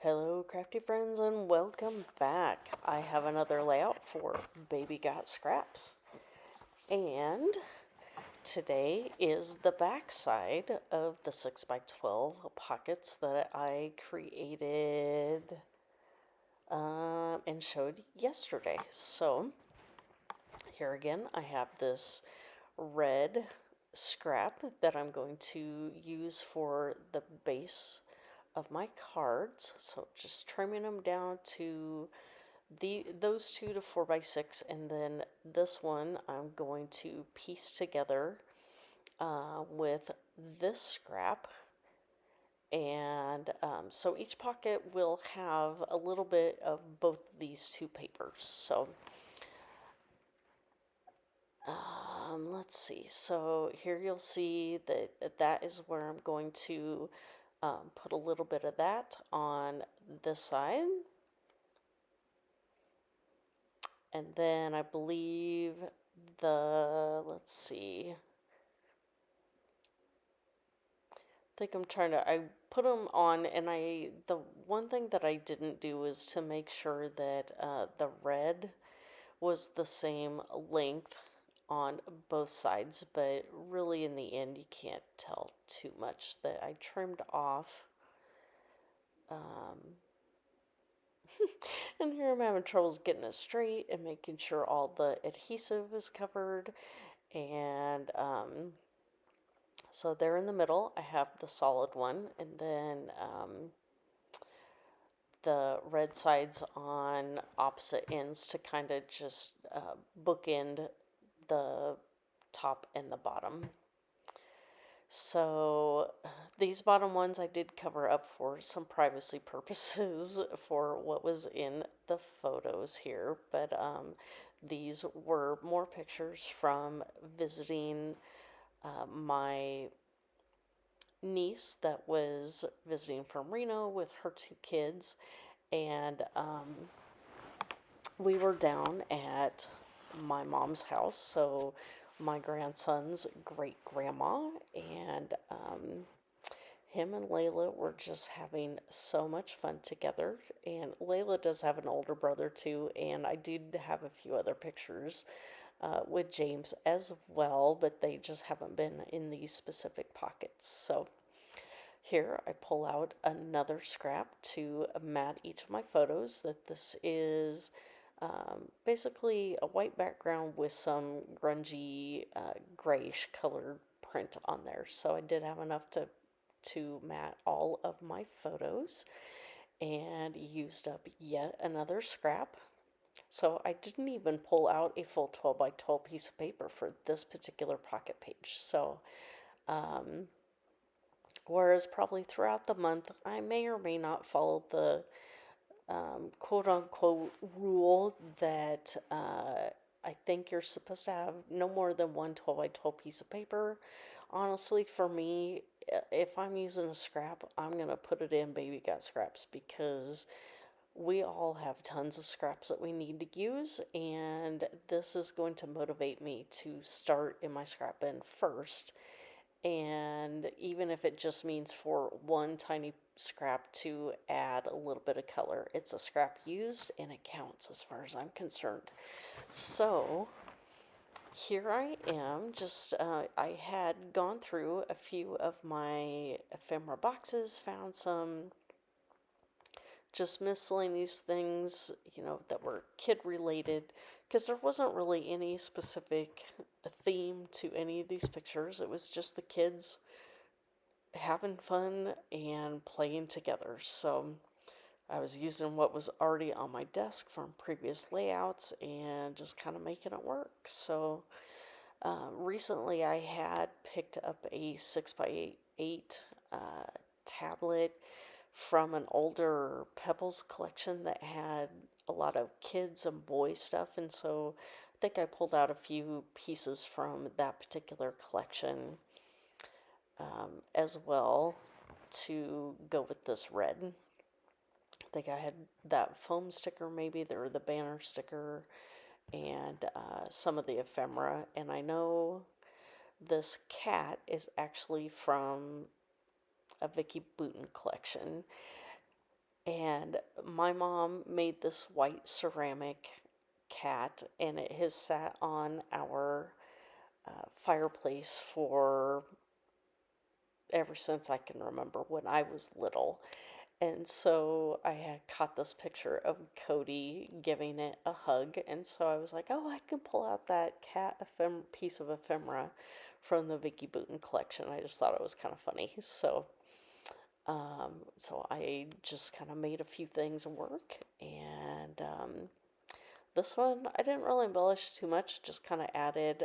Hello, crafty friends, and welcome back. I have another layout for Baby Got Scraps. And today is the back side of the 6x12 pockets that I created and showed yesterday. So, here again, I have this red scrap that I'm going to use for the base of my cards. So just trimming them down to those two to 4x6, and then this one I'm going to piece together with this scrap. And so each pocket will have a little bit of both these two papers. So let's see. So here you'll see that that is where I'm going to put a little bit of that on this side. And then I believe let's see. I think I put them on, and the one thing that I didn't do is to make sure that the red was the same length on both sides, but really in the end you can't tell too much that I trimmed off. And here I'm having troubles getting it straight and making sure all the adhesive is covered. And so there in the middle, I have the solid one, and then the red sides on opposite ends to kind of just bookend the top and the bottom. So these bottom ones I did cover up for some privacy purposes for what was in the photos here, but these were more pictures from visiting my niece that was visiting from Reno with her two kids, and we were down at my mom's house, so my grandson's great grandma, and him and Layla were just having so much fun together. And Layla does have an older brother too, and I did have a few other pictures with James as well, but they just haven't been in these specific pockets. So here I pull out another scrap to mat each of my photos. That this is basically a white background with some grungy grayish colored print on there. So I did have enough to mat all of my photos, and used up yet another scrap. So I didn't even pull out a full 12 by 12 piece of paper for this particular pocket page. So whereas probably throughout the month I may or may not follow the quote unquote rule that I think you're supposed to have no more than one 12 by 12 piece of paper. Honestly, for me, if I'm using a scrap, I'm going to put it in Baby Got Scraps, because we all have tons of scraps that we need to use, and this is going to motivate me to start in my scrap bin first. And even if it just means for one tiny scrap to add a little bit of color, it's a scrap used and it counts as far as I'm concerned. So here I am, just I had gone through a few of my ephemera boxes, found some just miscellaneous things, that were kid related, because there wasn't really any specific theme to any of these pictures. It was just the kids having fun and playing together. So I was using what was already on my desk from previous layouts and just kind of making it work. So recently I had picked up a 6x8 tablet from an older Pebbles collection that had a lot of kids and boy stuff, and so I think I pulled out a few pieces from that particular collection as well to go with this red. I think I had that foam sticker, maybe, or the banner sticker, and some of the ephemera. And I know this cat is actually from a Vicky Bouton collection. And my mom made this white ceramic cat, and it has sat on our fireplace for ever since I can remember when I was little. And so I had caught this picture of Cody giving it a hug, and so I was like, oh, I can pull out that cat piece of ephemera from the Vicky Booten collection. I just thought it was kind of funny. So I just kind of made a few things work, and this one I didn't really embellish too much, just kind of added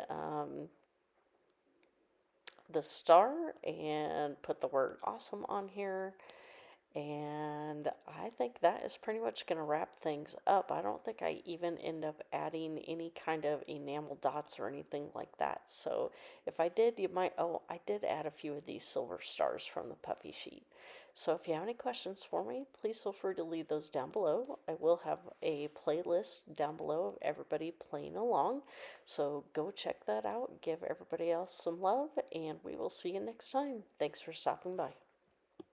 the star and put the word awesome on here. And I think that is pretty much going to wrap things up. I don't think I even end up adding any kind of enamel dots or anything like that. So if I did, you might, oh, I did add a few of these silver stars from the puffy sheet. So if you have any questions for me, please feel free to leave those down below. I will have a playlist down below of everybody playing along. So go check that out, give everybody else some love, and we will see you next time. Thanks for stopping by.